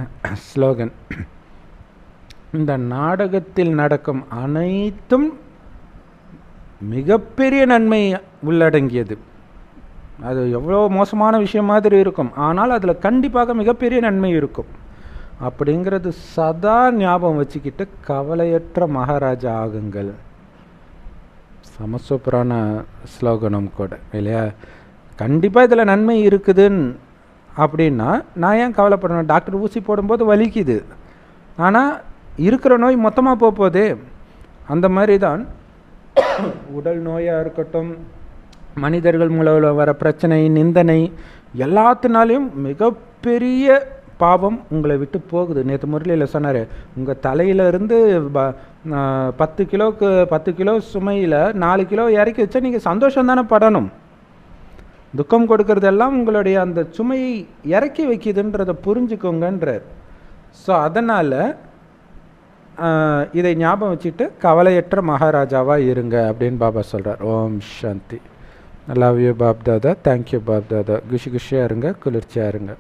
ஸ்லோகன். இந்த நாடகத்தில் நடக்கும் அனைத்தும் மிகப்பெரிய நன்மை உள்ளடங்கியது. அது எவ்வளோ மோசமான விஷயம் மாதிரி இருக்கும், ஆனால் அதில் கண்டிப்பாக மிகப்பெரிய நன்மை இருக்கும். அப்படிங்கிறது சதா ஞாபகம் வச்சுக்கிட்டு கவலையற்ற மகாராஜா ஆகுங்கள். சமசூப்பரான ஸ்லோகனம் கூட இல்லையா? கண்டிப்பாக இதில் நன்மை இருக்குதுன்னு அப்படின்னா நான் ஏன் கவலைப்படணும்? டாக்டர் ஊசி போடும்போது வலிக்குது, ஆனால் இருக்கிற நோய் மொத்தமாக போகுது. அந்த மாதிரி தான் உடல் நோயாக இருக்கட்டும், மனிதர்கள் மூலம் வர பிரச்சனை, நிந்தனை, எல்லாத்தினாலையும் மிகப்பெரிய பாவம் உங்களை விட்டு போகுது. நேற்று முரளியில் சொன்னார், உங்கள் தலையிலேருந்து 10 கிலோ சுமையில் 4 கிலோ இறக்கி வச்சா நீங்கள் சந்தோஷம் தானே படணும். துக்கம் கொடுக்கறதெல்லாம் உங்களுடைய அந்த சுமையை இறக்கி வைக்கிதுன்றதை புரிஞ்சுக்கோங்கன்றார். ஸோ அதனால் இதை ஞாபகம் வச்சுட்டு கவலையற்ற மகாராஜாவாக இருங்க அப்படின்னு பாபா சொல்கிறார். ஓம் சாந்தி. Love you Bapdada. Thank you Bapdada. குஷியாக இருங்க, குளிர்ச்சியாக இருங்க.